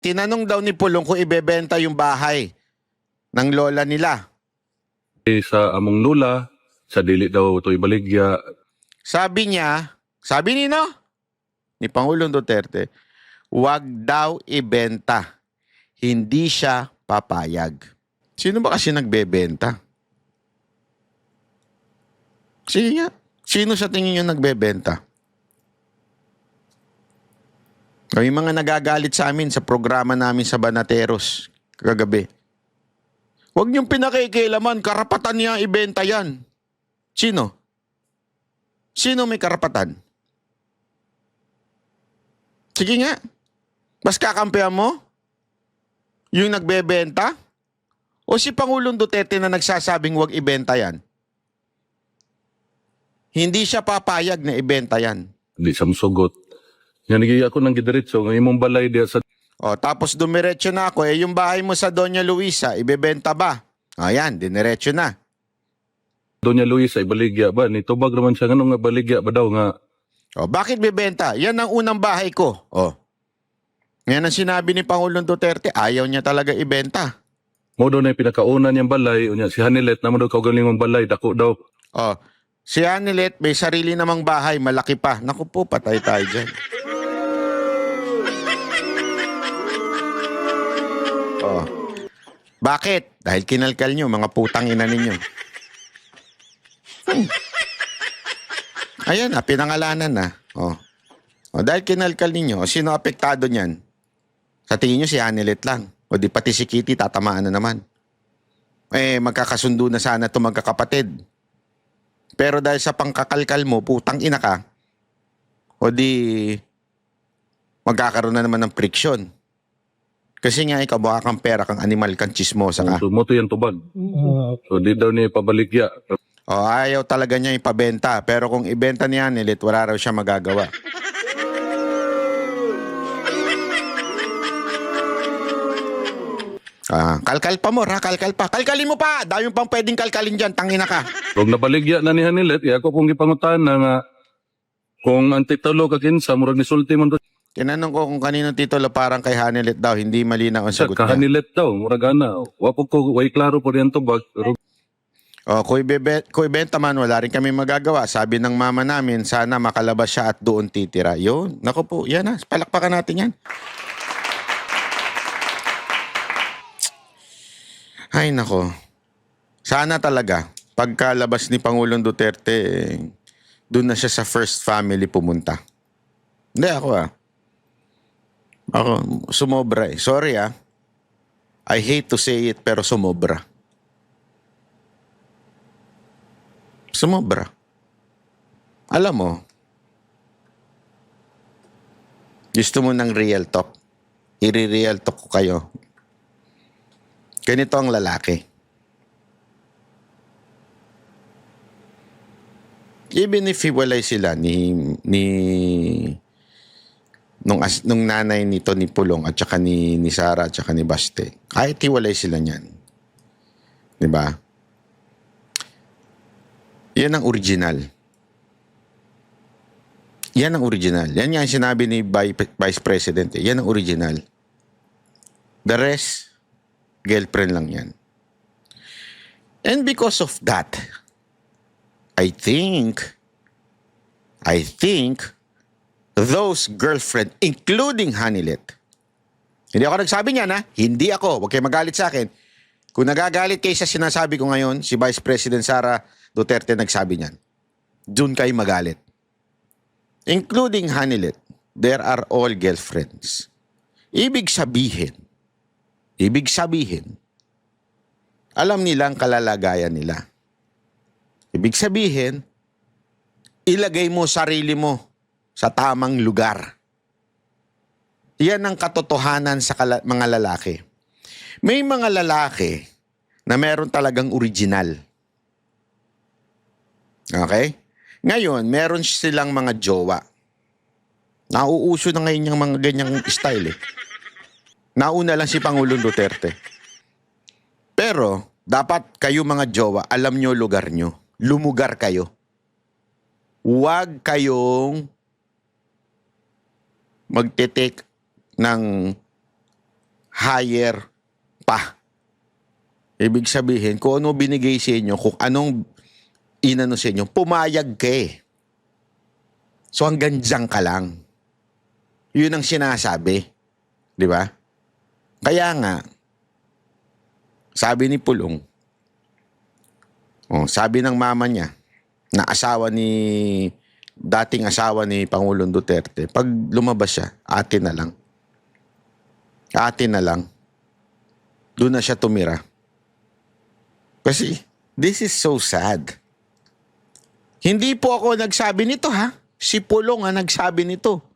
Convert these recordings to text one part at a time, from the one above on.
tinanong daw ni Pulong kung ibebenta yung bahay ng lola nila. Sa among lula, sa dili daw ito ibaligya. Sabi niya, sabi ni Pangulong Duterte, wag daw ibenta. Hindi siya papayag. Sino ba kasi nagbebenta? Sige nga. Sino sa tingin niyo nagbebenta? O yung mga nagagalit sa amin sa programa namin sa Banateros kagabi. Huwag niyong pinakikialaman, karapatan niya ibenta yan. Sino? Sino may karapatan? Sige nga. Mas kakampihan mo? Yung nagbebenta? O si Pangulong Duterte na nagsasabing huwag ibenta yan? Hindi siya papayag na ibenta yan. Di sa musugot. Yan ako nang gidiretso, ng imong balay diya sa O, tapos dumiretso na ako. Yung bahay mo sa Doña Luisa, ibebenta ba? Ayan, diniretso na. Doña Luisa, ibaligya ba? Nitubag naman siya, nga baligya ba daw nga? O, bakit bebenta? Yan ang unang bahay ko. O, yan ang sinabi ni Pangulong Duterte. Ayaw niya talaga ibenta. Mo daw na yung pinakauna niyang balay, unya, si Hanilet, naman daw kaugaling mong balay, dako daw. O, si Anilet may sarili namang bahay, malaki pa. Naku po, patay tayo dyan. O, bakit? Dahil kinalkal nyo, mga putang ina ninyo. Ayan na, pinangalanan na. O, dahil kinalkal ninyo, sino apektado niyan? Sa tingin nyo si Anilet lang. O di pati si Kitty, tatamaan na naman. Magkakasundo na sana ito magkakapatid. Pero dahil sa pangkakalkal mo, putang ina ka, o di magkakaroon na naman ng friksyon. Kasi nga ikaw, baka kang pera, kang animal, kang chismosa ka. So, mo to yan tubag. So, di daw niya ipabaligya. O, ayaw talaga niya ipabenta. Pero kung ibenta niya Anilet, wala raw siya magagawa. Kalkal pa mo, ha? Kalkal pa. Kalkalin mo pa! Dami pang pwedeng kalkalin dyan, tangina ka. Kung nabaligya na ni Hanilet, ako kung ipangutan na nga, kung ang titulo ka kinsa, murag ni sulti mo to. Tinanong ko kung kanino titulo, parang kay Hanilet daw. Hindi malinaw ang sagot niya. Kahanilet daw, murag ana. Wapo ko, way klaro po riyan tubag. Pero O, kung ibenta man, wala rin kami magagawa. Sabi ng mama namin, sana makalabas siya at doon titira. Yun. Naku po, yan na. Palakpakan natin yan. Ay, nako. Sana talaga, pagkalabas ni Pangulong Duterte, doon na siya sa first family pumunta. Hindi, ako Ako, sumobra eh. Sorry I hate to say it, pero sumobra. Sumobra. Alam mo, gusto mo ng real talk. I-real talk ko kayo. Ganito ang lalaki. Even if hiwalay sila nung nanay nito ni Pulong at saka ni Sara at saka ni Baste, kahit hiwalay sila niyan. 'Di ba? Yan ang original. Yan ang original. Yan nga ang sinabi ni Vice President. Yan ang original. The rest, girlfriend lang yan. And because of that, I think those girlfriend, including Hanilet, hindi ako nagsabi niyan hindi ako, huwag kayo magalit sa akin. Kung nagagalit kayo sa sinasabi ko ngayon, si Vice President Sara Duterte nagsabi niyan, doon kayo magalit. Including Hanilet, there are all girlfriends. Ibig sabihin, alam nilang kalalagayan nila. Ibig sabihin, ilagay mo sarili mo sa tamang lugar. Yan ang katotohanan sa mga lalaki. May mga lalaki na meron talagang original. Okay? Ngayon, meron silang mga jowa. Nauuso na ngayon yung mga ganyang style Nauna lang si Pangulong Duterte. Pero, dapat kayo mga jowa, alam nyo lugar nyo. Lumugar kayo. Huwag kayong magte-take ng higher pa. Ibig sabihin, kung ano binigay sa inyo, kung anong inano sa inyo, pumayag ka eh. So hanggang dyan ka lang. Yun ang sinasabi. Di ba? Kaya nga, sabi ni Pulong, sabi ng mama niya, na dating asawa ni Pangulong Duterte, pag lumabas siya, atin na lang. Atin na lang. Doon na siya tumira. Kasi, this is so sad. Hindi po ako nagsabi nito ha. Si Pulong ang nagsabi nito.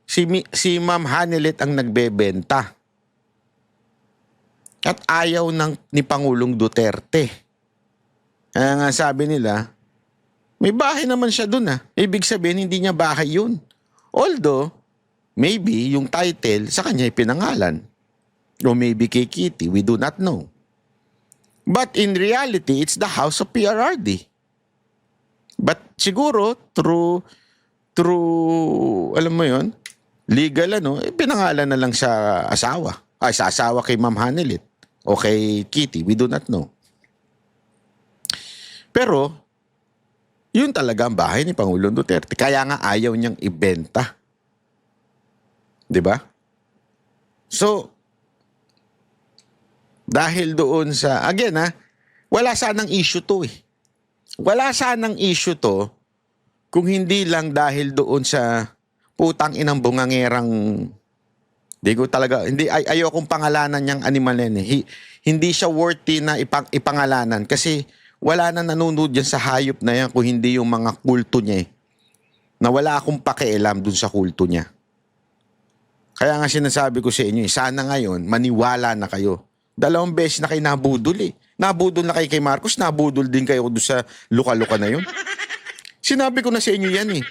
Si Ma'am Hanelet ang nagbebenta. At ayaw ni Pangulong Duterte. Kaya nga sabi nila, may bahay naman siya dun ha. Ibig sabihin, hindi niya bahay yun. Although, maybe yung title sa kanya pinangalan. O maybe kay Kitty, we do not know. But in reality, it's the house of PRRD. But siguro, through alam mo yon, legal pinangalan na lang sa asawa. Sa asawa kay Ma'am Hanelet o kay Kitty, we do not know. Pero, yun talaga ang bahay ni Pangulong Duterte. Kaya nga ayaw niyang ibenta. 'Di ba? So, dahil doon sa, again wala sanang issue to eh. Wala sanang issue to kung hindi lang dahil doon sa putang inang bungangerang, ayokong pangalanan niyang animal yan eh. Hindi siya worthy na ipangalanan kasi wala na nanonood dyan sa hayop na yan kung hindi yung mga kulto niya eh. Na wala akong pakialam dun sa kulto niya. Kaya nga sinasabi ko sa inyo, sana ngayon, maniwala na kayo. 2 beses na kayo nabudol eh. Nabudol na kayo kay Marcos, nabudol din kayo doon sa luka-luka na yun. Sinabi ko na sa inyo yan eh.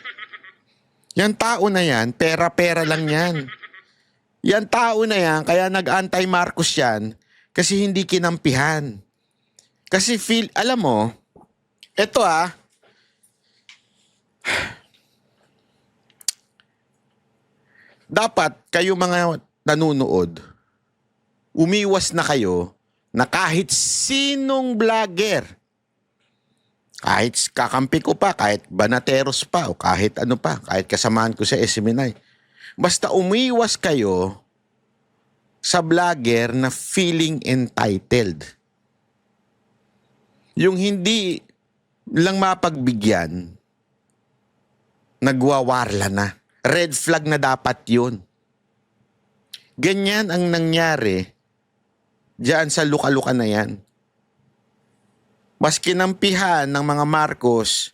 Yan tao na yan, pera-pera lang yan. Yan tao na yan, kaya nag-anti-Marcos yan, kasi hindi kinampihan. Kasi alam mo, eto dapat kayo mga nanunood, umiwas na kayo na kahit sinong vlogger, kahit kakampi ko pa, kahit banateros pa, o kahit ano pa, kahit kasamahan ko sa SMNI, basta umiwas kayo sa vlogger na feeling entitled. Yung hindi lang mapagbigyan, nagwawarla na. Red flag na dapat yun. Ganyan ang nangyari diyan sa luka-luka na yan. Mas kinampihan ng mga Marcos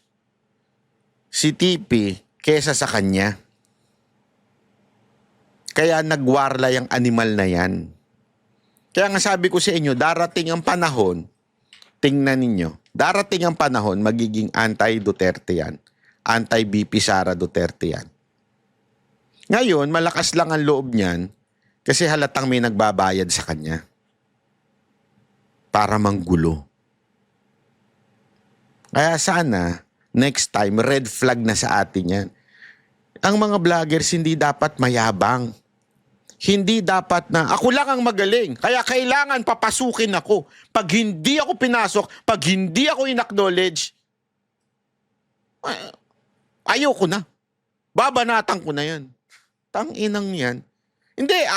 si TP kesa sa kanya. Kaya nagwarla yung animal na yan. Kaya nga sabi ko sa inyo, darating ang panahon, tingnan ninyo, darating ang panahon, magiging anti-Duterte yan. Anti-BP Sara Duterte yan. Ngayon, malakas lang ang loob niyan kasi halatang may nagbabayad sa kanya para manggulo. Kaya sana, next time, red flag na sa atin yan. Ang mga vloggers hindi dapat mayabang. Hindi dapat na, ako lang ang magaling, kaya kailangan papasukin ako. Pag hindi ako pinasok, pag hindi ako in-acknowledge, ayoko na. Babanatan ko na yan. Tang-inang yan. Hindi,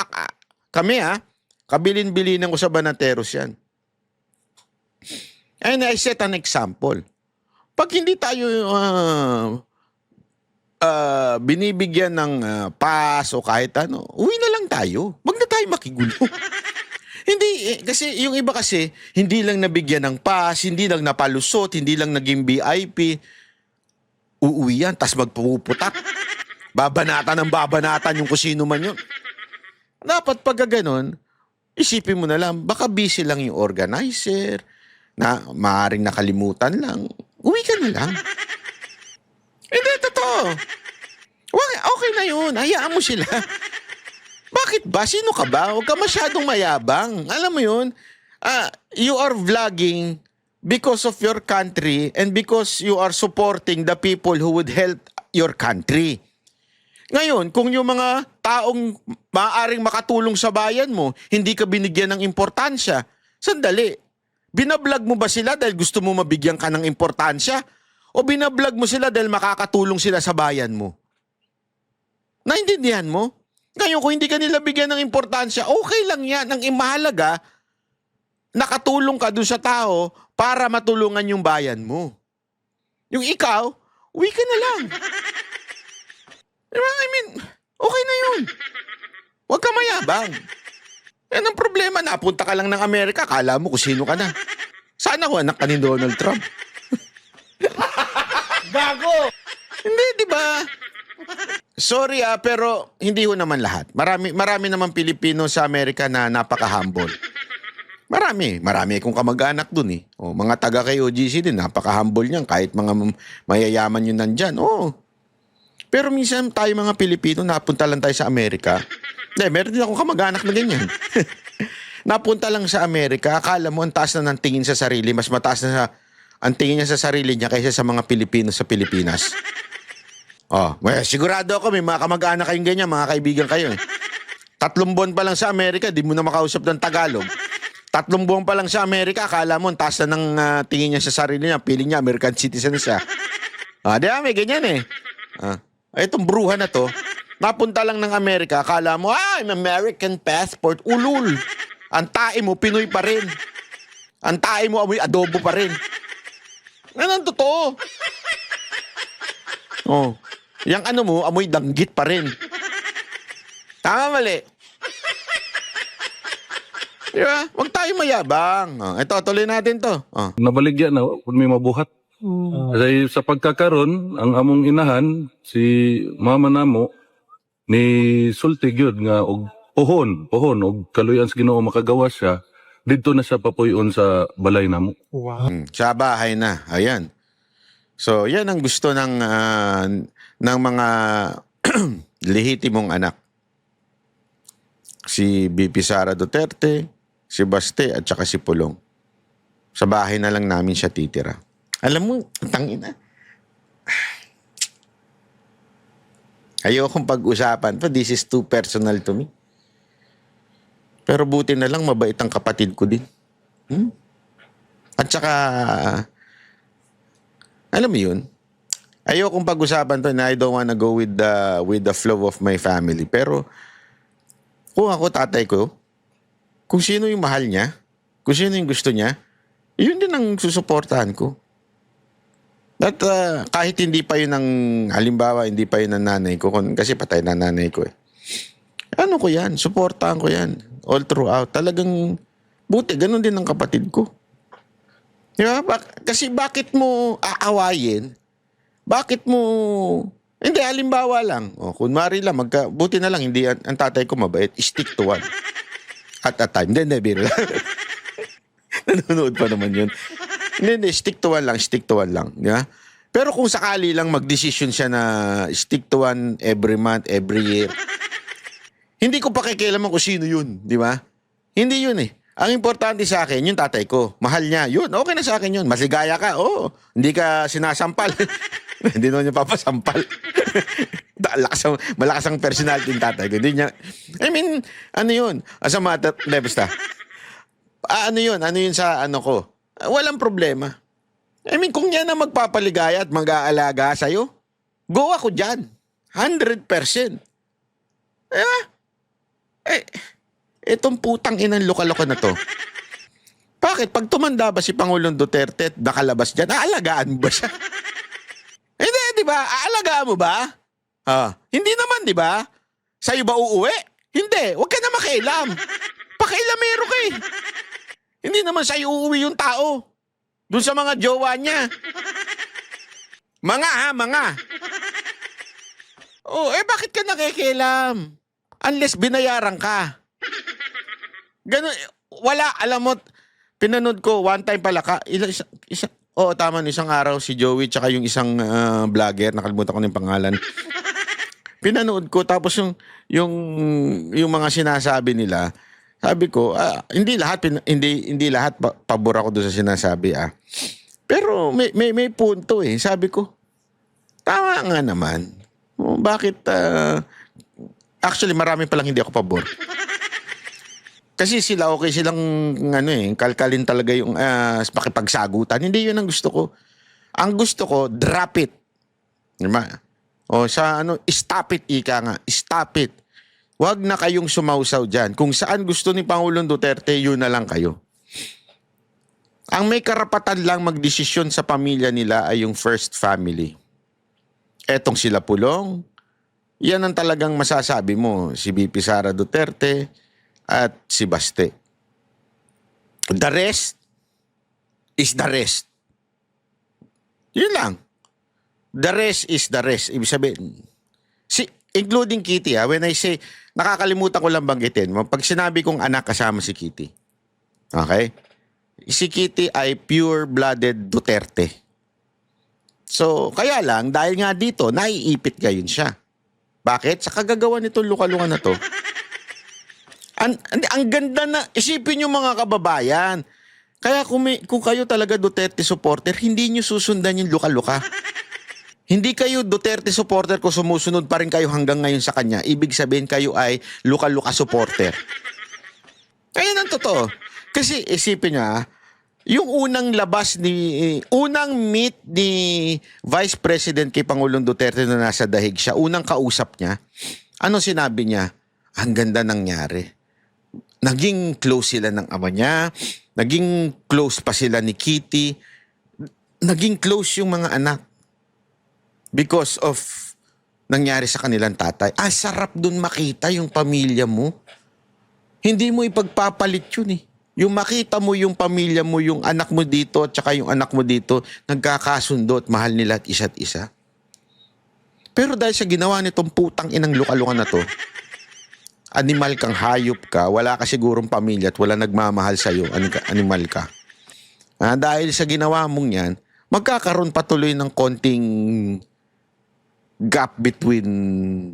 kami kabilin-bilinan ko sa banateros yan. And I set an example. Pag hindi tayo binibigyan ng pass o kahit ano, uwi na lang tayo. Wag na tayo makigulo. Hindi, kasi yung iba kasi, hindi lang nabigyan ng pass, hindi lang napalusot, hindi lang naging VIP. Uuwi yan, tas magpuputak. Babanatan ng babanatan yung kusino man yun. Dapat pag ganon, isipin mo na lang, baka busy lang yung organizer, na maaaring nakalimutan lang. Uwi ka na lang. Hindi, totoo. Okay na yun. Hayaan mo sila. Bakit ba? Sino ka ba? Huwag ka masyadong mayabang. Alam mo yun? You are vlogging because of your country and because you are supporting the people who would help your country. Ngayon, kung yung mga taong maaaring makatulong sa bayan mo, hindi ka binigyan ng importansya, sandali, binablog mo ba sila dahil gusto mo mabigyan ka ng importansya? O binablog mo sila dahil makakatulong sila sa bayan mo? Naintindihan mo? Ngayon, kung hindi ka nila bigyan ng importansya, okay lang yan. Ang imahalaga, nakatulong ka doon sa tao para matulungan yung bayan mo. Yung ikaw, uwi ka na lang. Diba? I mean, okay na yun. Huwag ka mayabang. Yan ang problema. Napunta ka lang ng Amerika, akala mo kung sino ka na. Sana ko anak ka ni Donald Trump. Gago! Hindi, di ba? Sorry pero hindi ho naman lahat. Marami naman Pilipino sa Amerika na napaka-humble. Marami akong kamag-anak dun eh. O, mga taga kay OGC din, napaka-humble niyan. Kahit mga mayayaman yun nandyan. Oo. Pero minsan tayo mga Pilipino, napunta lang tayo sa Amerika. Meron din akong kamag-anak na ganyan. Napunta lang sa Amerika, akala mo ang taas na ng tingin sa sarili, mas mataas na ang tingin niya sa sarili niya kaysa sa mga Pilipino sa Pilipinas. Sigurado ako may mga kamag-anak kayong ganyan, mga kaibigan kayo eh. 3 buwan pa lang sa Amerika, di mo na makausap ng Tagalog. 3 buwan pa lang sa Amerika, akala mo ang taas na ng tingin niya sa sarili niya, feeling niya American citizen siya. Di ba, may ganyan eh. Itong bruha na to, napunta lang ng Amerika, akala mo, I'm American passport, ulul. Ang tae mo, Pinoy pa rin. Ang tae mo, amoy adobo pa rin. Yan ang totoo. Yang ano mo, amoy danggit pa rin. Tama, mali. Diba? Huwag tayo mayabang. Ito, tuloy natin to. Nabaligya na, kung may mabuhat. Kasi sa pagkakaroon, ang among inahan, si mama namo, ni sulti gyud nga og pohon, og kaluyan sa Ginoo makagawa siya, didto na siya papuyon sa balay namo. Wow. Sa bahay na. Ayan. So, yan ang gusto ng mga lehitimong anak. Si BP Sara Duterte, si Baste, at saka si Pulong. Sa bahay na lang namin siya titira. Alam mo, tangina. Ayokong pag-usapan to. This is too personal to me. Pero buti na lang mabait ang kapatid ko din. At saka, alam mo yun, ayokong pag-usapan to na I don't wanna go with the flow of my family. Pero, kung ako, tatay ko, kung sino yung mahal niya, kung sino yung gusto niya, yun din ang susuportahan ko. At kahit hindi pa yun ng, halimbawa, hindi pa yun ng nanay ko, kasi patay na nanay ko eh. Ano ko yan? Suportahan ko yan. All throughout. Talagang, buti, ganun din ang kapatid ko. Diba? Kasi bakit mo aawayin? Bakit mo, hindi, halimbawa lang. Kunwari lang, buti na lang, hindi, ang tatay ko mabait, stick to one. At a time. Hindi, biro lang. Nanonood pa naman yun. Hindi, stick to one lang. Yeah? Pero kung sakali lang mag-decision siya na stick to one every month, every year, hindi ko pakikialaman kung sino yun, di ba? Hindi yun eh. Ang importante sa akin, yung tatay ko, mahal niya, yun, okay na sa akin yun. Masigaya ka, hindi ka sinasampal. Hindi naman niya papasampal. Malakas ang personality ng tatay ko. Hindi niya, I mean, ano yun? Basta. Ano yun sa ano ko? Walang problema. I mean, kung yan ang magpapaligaya at mag-aalaga sa'yo, go ako dyan. 100%. Itong putang inang luka-luka na to. Bakit? Pag tumanda ba si Pangulong Duterte at nakalabas dyan, aalagaan mo ba siya? Hindi, di ba? Aalagaan mo ba? Hindi naman, di ba? Sa'yo ba uuwi? Hindi. Huwag ka na makialam. Pakialamero ka eh. Hindi naman sa'yo uuwi yung tao. Doon sa mga jowa niya. Mga. Bakit ka nakikialam? Unless binayaran ka. Ganun, wala, alam mo, pinanood ko, one time pala ka, tama, isang araw si Joey tsaka yung isang vlogger, nakalimutan ko na yung pangalan. Pinanood ko, tapos yung mga sinasabi nila, sabi ko, hindi lahat pabor ako doon sa sinasabi. Pero may punto eh. Sabi ko, tama nga naman. Bakit? Actually, marami palang hindi ako pabor. Kasi sila okay silang kalkalin talaga yung makipagsagutan. Hindi yun ang gusto ko. Ang gusto ko, drop it. Diba? O stop it, ika nga. Stop it. Huwag na kayong sumausaw dyan. Kung saan gusto ni Pangulong Duterte, yun na lang kayo. Ang may karapatan lang magdesisyon sa pamilya nila ay yung first family. Etong sila Pulong, yan ang talagang masasabi mo, si VP Sara Duterte at si Baste. The rest is the rest. Yun lang. The rest is the rest. Ibig sabihin, including Kitty, when I say, nakakalimutan ko lang banggitin, pag sinabi kong anak kasama si Kitty, okay? Si Kitty ay pure-blooded Duterte. So, kaya lang, dahil nga dito, naiipit gayon siya. Bakit? Sa kagagawa nitong luka-luka na to. Ang ganda na, isipin nyo mga kababayan. Kaya kung kayo talaga Duterte supporter, hindi nyo susundan yung luka-luka. Hindi kayo Duterte supporter kung sumusunod pa rin kayo hanggang ngayon sa kanya. Ibig sabihin kayo ay luka-luka supporter. Ayun ang totoo. Kasi isipin nyo yung unang meet ni Vice President kay Pangulong Duterte na nasa dahig siya, unang kausap niya, ano sinabi niya? Ang ganda nangyari. Naging close sila ng ama niya, naging close pa sila ni Kitty, naging close yung mga anak because of nangyari sa kanilang tatay. Sarap dun makita yung pamilya mo. Hindi mo ipagpapalit yun eh. Yung makita mo yung pamilya mo, yung anak mo dito at saka yung anak mo dito, nagkakasundo at mahal nila at isa't isa. Pero dahil sa ginawa nitong putang inang luka-luka na to, animal kang, hayop ka, wala ka sigurong pamilya at wala nagmamahal sa'yo, animal ka. Dahil sa ginawa mong yan, magkakaroon patuloy ng konting gap between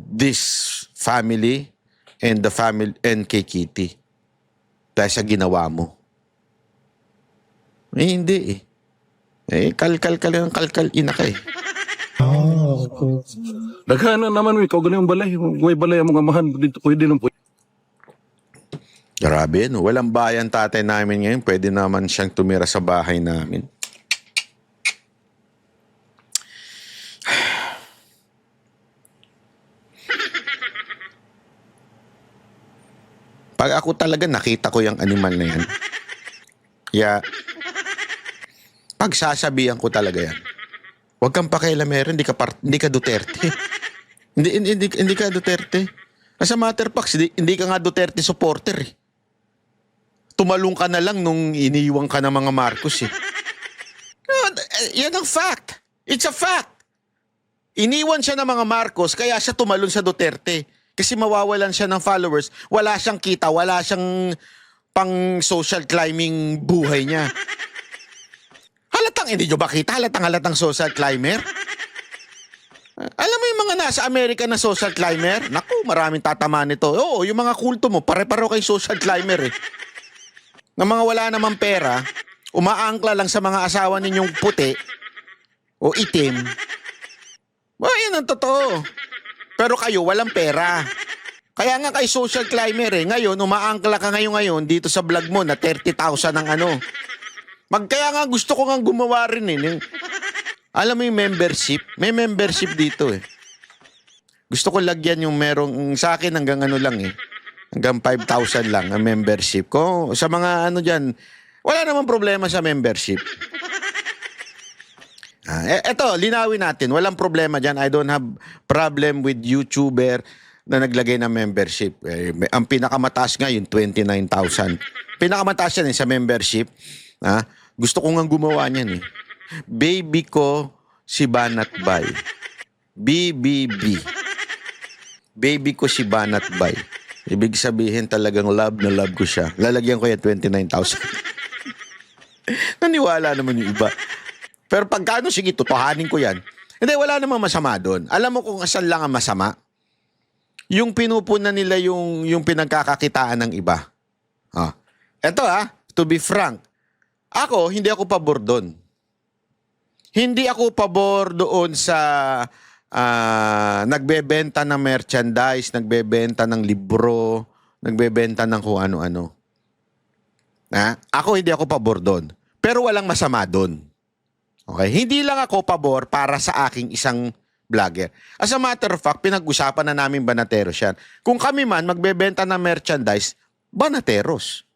this family and the family and kay Kitty. Dahil sa ginawa mo. Hindi eh. Kalkal ka lang, kalkal, ina ka eh. Naghanan naman mo, ikaw ganun yung balay. May balay ang mga amahan dito, pwede lang po. Grabe, no? Walang bayan tatay namin ngayon. Pwede naman siyang tumira sa bahay namin. Pag ako talaga nakita ko yung animal na yan, pagsasabihan ko talaga yan. Huwag kang pakialamero, hindi ka Duterte. hindi ka Duterte. As a matter of fact, hindi ka nga Duterte supporter eh. Tumalong ka na lang nung iniiwang ka ng mga Marcos eh. Yan ang fact. It's a fact. Iniwan siya ng mga Marcos kaya siya tumalon sa Duterte. Kasi mawawalan siya ng followers, wala siyang kita, wala siyang pang social climbing buhay niya. Hindi nyo ba kita? Halatang social climber? Alam mo yung mga nasa Amerika na social climber? Naku, maraming tatama nito. Oo, yung mga kulto mo, pare-paro kay social climber eh. Na mga wala namang pera, umaangkla lang sa mga asawa ninyong puti o itim. Yan ang totoo. Pero kayo, walang pera. Kaya nga kay social climber eh. Ngayon, umaangkla ka ngayon dito sa vlog mo na 30,000 ang Kaya nga gusto ko nga gumawa rin eh. Alam mo yung membership? May membership dito eh. Gusto ko lagyan yung merong, sa akin hanggang lang eh. Hanggang 5,000 lang ang membership ko. Sa mga dyan, wala namang problema sa membership. Eto, linawin natin. Walang problema dyan. I don't have problem with YouTuber na naglagay ng membership. Ang pinakamataas nga yung 29,000. Pinakamataas yan sa membership. Gusto ko nga gumawa niyan eh. Baby ko si Banat Bay. BBB. Baby ko si Banat Bay. Ibig sabihin talagang love na love ko siya. Lalagyan ko yan 29,000. Naniwala naman yung iba. Pero pagkano, sige, tutuhanin ko yan. Hindi, wala namang masama doon. Alam mo kung asan lang ang masama? Yung pinupunan nila yung pinagkakakitaan ng iba. Eto to be frank, hindi ako pabor doon. Hindi ako pabor doon sa nagbebenta ng merchandise, nagbebenta ng libro, nagbebenta ng kung ano-ano. Ako hindi ako pabor doon. Pero walang masama doon. Okay? Hindi lang ako pabor para sa aking isang vlogger. As a matter of fact, pinag-usapan na namin Banateros yan. Kung kami man magbebenta ng merchandise, Banateros.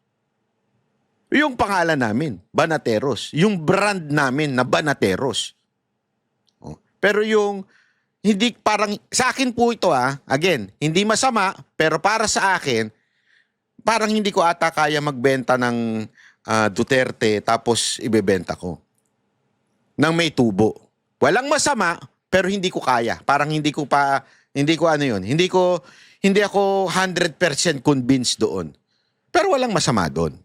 Yung pangalan namin, Banateros. Yung brand namin na Banateros. Pero yung hindi parang, sa akin po ito again, hindi masama, pero para sa akin, parang hindi ko ata kaya magbenta ng Duterte tapos ibebenta ko. Nang may tubo. Walang masama, pero hindi ko kaya. Parang hindi ko hindi ako 100% convinced doon. Pero walang masama doon.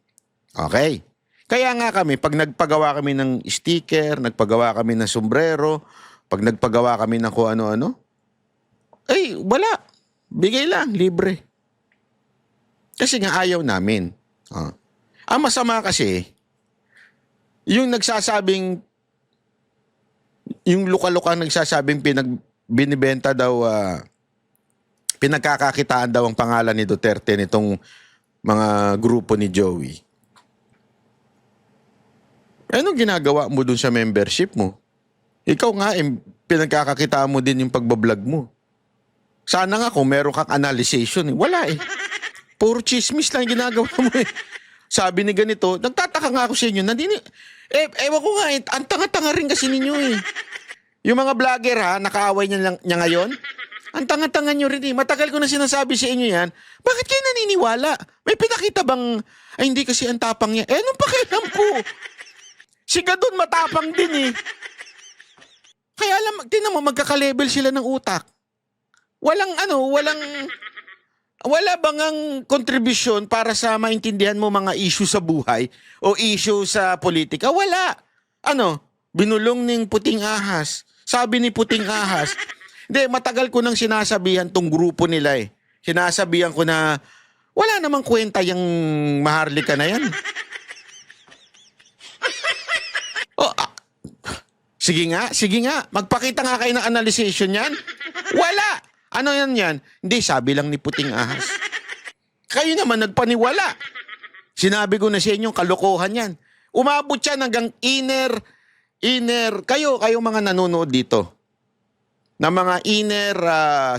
Okay? Kaya nga kami, pag nagpagawa kami ng sticker, nagpagawa kami ng sombrero, pag nagpagawa kami ng kung ano-ano, wala. Bigay lang, libre. Kasi nga ayaw namin. Ang masama kasi, yung nagsasabing, yung luka-luka nagsasabing binibenta daw, pinagkakakitaan daw ang pangalan ni Duterte nitong mga grupo ni Joey. Anong ginagawa mo dun sa membership mo? Ikaw nga, pinagkakakitaan mo din yung pagbablog mo. Sana nga kung meron kang analyzation. Wala eh. Puro chismis lang yung ginagawa mo eh. Sabi ni ganito, nagtataka nga ako sa inyo. Ewan ko nga eh, ang tanga-tanga rin kasi ninyo eh. Yung mga vlogger nakaaway niya ngayon. Ang tanga-tanga nyo rin eh. Matagal ko na sinasabi sa inyo yan. Bakit kayo naniniwala? May pinakita bang, hindi kasi ang tapang niya. Anong pakialam ko? Si Gadon matapang din eh. Kaya alam, tinan mo, magkaka-level sila ng utak. Wala bang ang kontribusyon para sa maintindihan mo mga issue sa buhay o issue sa politika? Wala. Binulong ng puting ahas. Sabi ni puting ahas. Hindi, matagal ko nang sinasabihan tong grupo nila eh. Sinasabihan ko na wala namang kwenta yung maharlika na yan. Sige nga. Magpakita nga kayo ng analyzation yan. Wala. Ano yan? Hindi, sabi lang ni puting ahas. Kayo naman nagpaniwala. Sinabi ko na sa inyo, kalokohan yan. Umabot yan hanggang inner, kayo mga nanonood dito, na mga inner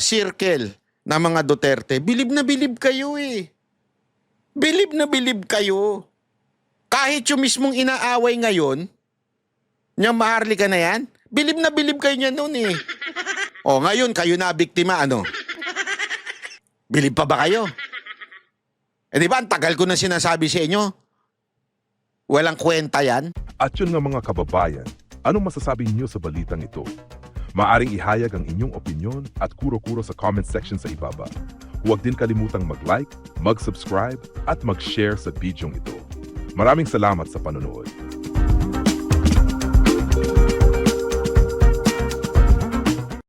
circle na mga Duterte. Bilib na bilib kayo eh. Bilib na bilib kayo. Kahit yung mismong inaaway ngayon, niyang maharlika na yan, bilib na bilib kayo niya noon eh. Ngayon, kayo na biktima, Bilib pa ba kayo? Di ba, ang tagal ko na sinasabi sa inyo? Walang kwenta yan. At yun nga mga kababayan, anong masasabi niyo sa balitang ito? Maaring ihayag ang inyong opinyon at kuro-kuro sa comment section sa ibaba. Huwag din kalimutang mag-like, mag-subscribe at mag-share sa bidyong ito. Maraming salamat sa panonood.